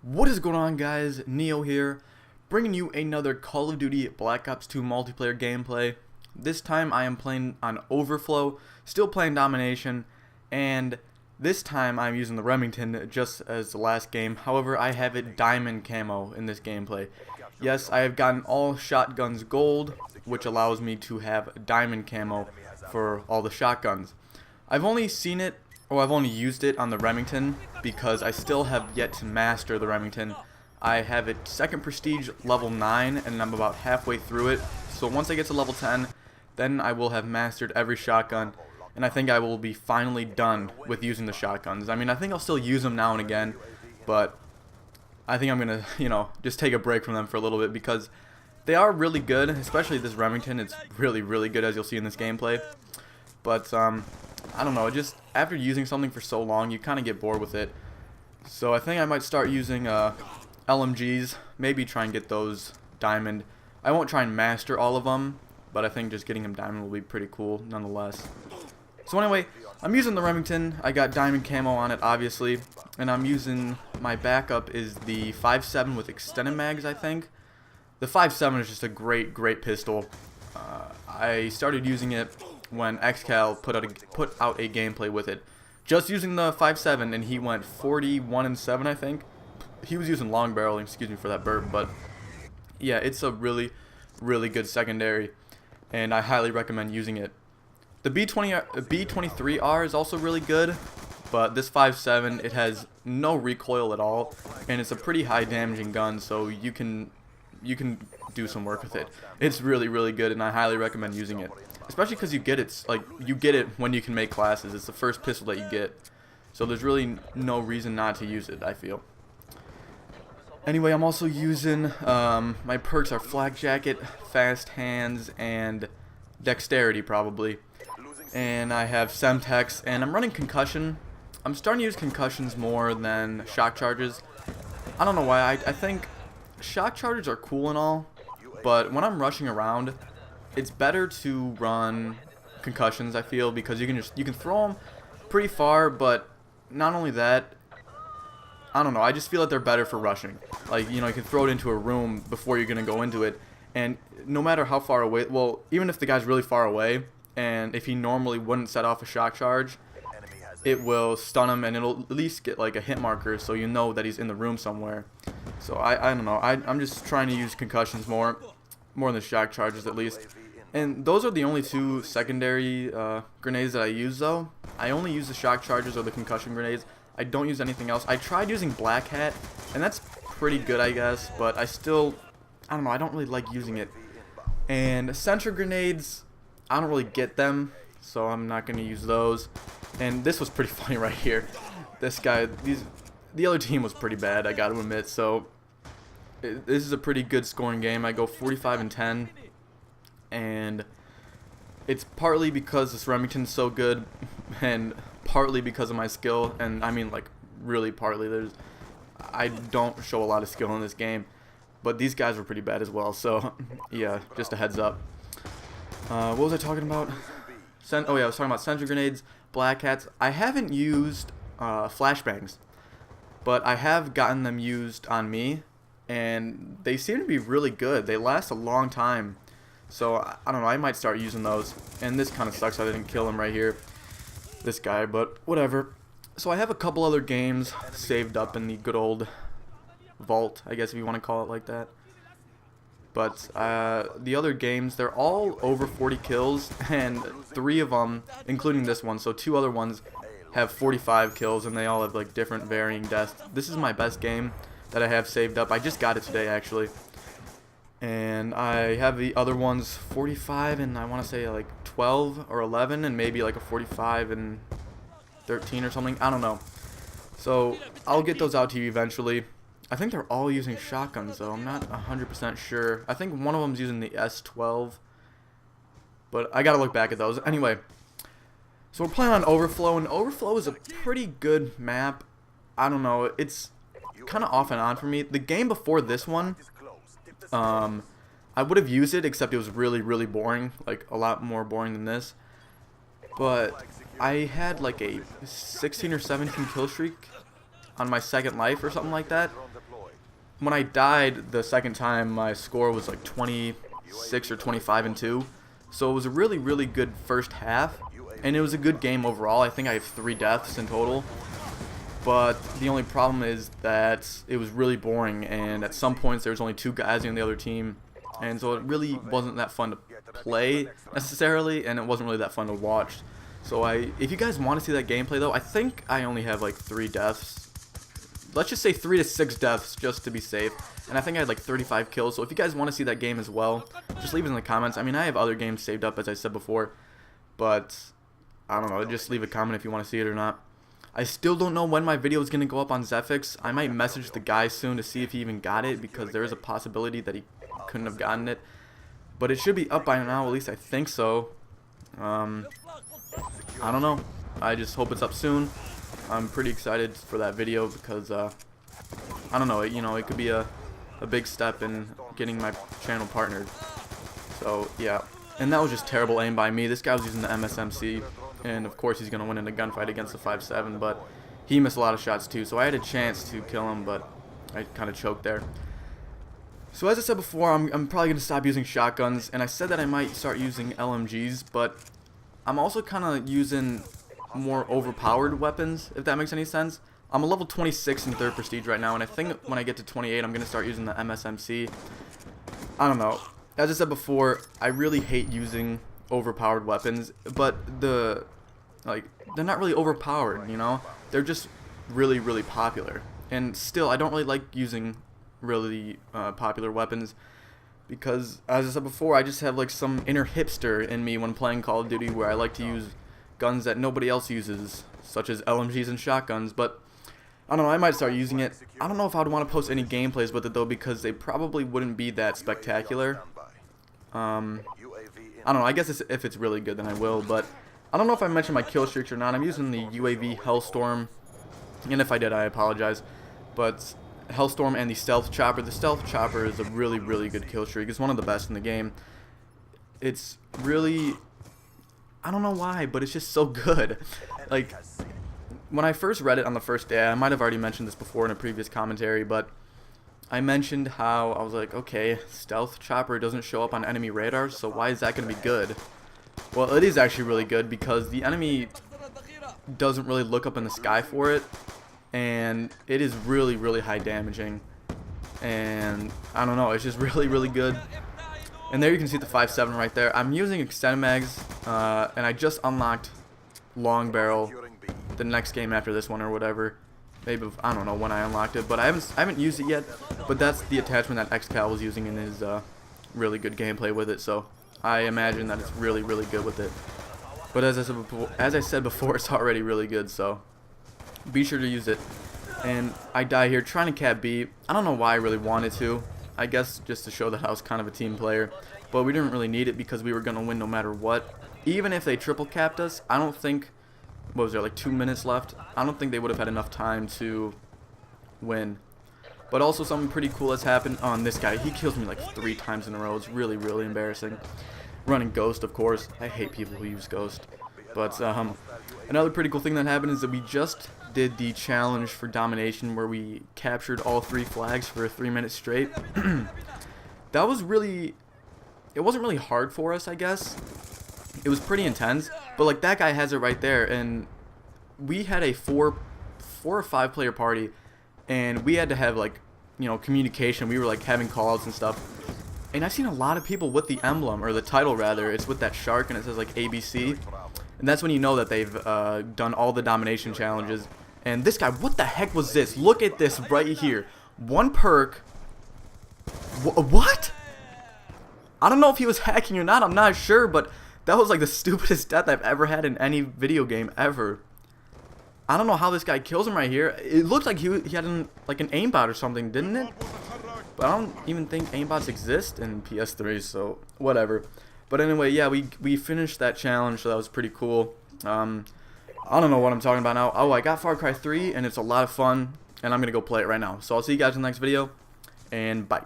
What is going on, guys? Neo here, bringing you another Call of Duty Black Ops 2 multiplayer gameplay. This time I am playing on Overflow, still playing Domination, and this time I'm using the Remington just as the last game. However, I have it diamond camo in this gameplay. Yes, I have gotten all shotguns gold, which allows me to have diamond camo for all the shotguns. I've only seen it, or I've only used it on the Remington because I still have yet to master the Remington. I have it second prestige level 9 and I'm about halfway through it. So once I get to level 10, then I will have mastered every shotgun, and I think I will be finally done with using the shotguns. I mean, I think I'll still use them now and again, but I think I'm gonna, just take a break from them for a little bit because they are really good, especially this Remington. It's really, really good, as you'll see in this gameplay. But I don't know, just after using something for so long, you kind of get bored with it. So I think I might start using LMGs, maybe try and get those diamond. I won't try and master all of them, but I think just getting them diamond will be pretty cool nonetheless. So anyway, I'm using the Remington. I got diamond camo on it, obviously, and I'm using, my backup is the 5.7 with extended mags, I think. The 5.7 is just a great pistol. I started using it when XCal put out a gameplay with it, just using the 5.7, and he went 41-7, I think. He was using long barrel, excuse me for that burp, but yeah, it's a really good secondary, and I highly recommend using it. The B23R is also really good, but this 5.7, it has no recoil at all, and it's a pretty high damaging gun, so you can do some work with it. It's really good, and I highly recommend using it. Especially because you get it when you can make classes. It's the first pistol that you get, so there's really no reason not to use it, I feel. Anyway, I'm also using my perks are flak jacket, fast hands, and dexterity probably. And I have Semtex, and I'm running concussion. I'm starting to use concussions more than shock charges. I don't know why. I think shock charges are cool and all, but when I'm rushing around, it's better to run concussions, I feel, because you can throw them pretty far, but not only that, I don't know, I just feel that they're better for rushing. Like, you can throw it into a room before you're going to go into it, and no matter how far away, well, even if the guy's really far away, and if he normally wouldn't set off a shock charge, it will stun him, and it'll at least get like a hit marker so you know that he's in the room somewhere. So I don't know, I'm just trying to use concussions more than shock charges at least. And those are the only two secondary grenades that I use, though. I only use the shock charges or the concussion grenades. I don't use anything else. I tried using Black Hat, and that's pretty good, I guess, but I don't know, I don't really like using it. And sentry grenades, I don't really get them, so I'm not going to use those. And this was pretty funny right here. This guy, the other team was pretty bad, I got to admit, so this is a pretty good scoring game. I go 45-10. And it's partly because this Remington's so good, and partly because of my skill, and I mean, like, really partly. I don't show a lot of skill in this game, but these guys were pretty bad as well, so yeah, just a heads up. What was I talking about? Oh yeah, I was talking about sentry grenades, black hats. I haven't used flashbangs, but I have gotten them used on me, and they seem to be really good. They last a long time. So, I don't know, I might start using those. And this kind of sucks, I didn't kill him right here, this guy, but whatever. So I have a couple other games saved up in the good old vault, I guess if you want to call it like that. But the other games, they're all over 40 kills, and 3 of them, including this one, so 2 other ones have 45 kills, and they all have like different varying deaths. This is my best game that I have saved up. I just got it today, actually. And I have the other ones 45 and I want to say like 12 or 11, and maybe like a 45 and 13 or something. I don't know. So I'll get those out to you eventually. I think they're all using shotguns though. I'm not 100% sure. I think one of them's using the S12, but I gotta look back at those. Anyway, so we're playing on Overflow, and Overflow is a pretty good map. I don't know. It's kind of off and on for me. The game before this one, I would have used it, except it was really boring, like a lot more boring than this. But I had like a 16 or 17 kill streak on my second life or something like that, when I died the second time, my score was like 26 or 25-2. So it was a really, really good first half. And it was a good game overall. I think I have 3 deaths in total. But the only problem is that it was really boring. And at some points, there was only 2 guys on the other team. And so it really wasn't that fun to play necessarily. And it wasn't really that fun to watch. So if you guys want to see that gameplay though, I think I only have like 3 deaths. Let's just say 3 to 6 deaths just to be safe. And I think I had like 35 kills. So if you guys want to see that game as well, just leave it in the comments. I mean, I have other games saved up as I said before. But I don't know, just leave a comment if you want to see it or not. I still don't know when my video is going to go up on Zephyx. I might message the guy soon to see if he even got it, because there is a possibility that he couldn't have gotten it. But it should be up by now, at least I think so. I don't know. I just hope it's up soon. I'm pretty excited for that video because I don't know, it could be a big step in getting my channel partnered. So yeah, and that was just terrible aim by me. This guy was using the MSMC, and of course he's gonna win in a gunfight against the 5.7, but he missed a lot of shots too. So I had a chance to kill him, but I kind of choked there. So as I said before, I'm probably gonna stop using shotguns, and I said that I might start using LMGs, but I'm also kind of using more overpowered weapons, if that makes any sense. I'm a level 26 in 3rd Prestige right now, and I think when I get to 28, I'm going to start using the MSMC. I don't know. As I said before, I really hate using overpowered weapons, but they're not really overpowered, They're just really, really popular. And still, I don't really like using really popular weapons, because, as I said before, I just have like some inner hipster in me when playing Call of Duty, where I like to use guns that nobody else uses, such as LMGs and shotguns. But I don't know, I might start using it. I don't know if I would want to post any gameplays with it though, because they probably wouldn't be that spectacular. I don't know, I guess if it's really good then I will, but I don't know if I mentioned my kill streaks or not. I'm using the UAV Hellstorm, and if I did, I apologize. But Hellstorm and the Stealth Chopper. The Stealth Chopper is a really, really good kill streak. It's one of the best in the game. It's really, I don't know why, but it's just so good. Like, when I first read it on the first day, I might have already mentioned this before in a previous commentary, but I mentioned how I was like, okay, Stealth Chopper doesn't show up on enemy radars, so why is that going to be good? Well, it is actually really good, because the enemy doesn't really look up in the sky for it, and it is really, really high damaging. And I don't know, it's just really, really good. And there you can see the 5.7 right there. I'm using extended mags, and I just unlocked long barrel the next game after this one or whatever. Maybe, I don't know when I unlocked it, but I haven't used it yet. But that's the attachment that XCal was using in his really good gameplay with it. So I imagine that it's really, really good with it. But as I said before, it's already really good. So be sure to use it. And I die here trying to cap B. I don't know why I really wanted to. I guess just to show that I was kind of a team player. But we didn't really need it, because we were going to win no matter what. Even if they triple capped us, I don't think, what was there, like 2 minutes left? I don't think they would have had enough time to win. But also something pretty cool has happened on this guy. He kills me like 3 times in a row. It's really, really embarrassing. Running Ghost, of course. I hate people who use Ghost. But another pretty cool thing that happened is that we just did the challenge for Domination, where we captured all 3 flags for 3 minutes straight. That was really, it wasn't really hard for us, I guess. It was pretty intense, but like that guy has it right there, and we had a 4 or 5 player party, and we had to have like, communication. We were like having calls and stuff. And I've seen a lot of people with the emblem, or the title rather. It's with that shark, and it says like ABC. And that's when you know that they've done all the Domination challenges. And this guy, what the heck was this? Look at this right here. 1 perk. What? I don't know if he was hacking or not. I'm not sure, but that was like the stupidest death I've ever had in any video game ever. I don't know how this guy kills him right here. It looks like he had like an aimbot or something, didn't it? But I don't even think aimbots exist in PS3, so whatever. But anyway, yeah, we finished that challenge, so that was pretty cool. I don't know what I'm talking about now. Oh, I got Far Cry 3, and it's a lot of fun, and I'm going to go play it right now. So I'll see you guys in the next video, and bye.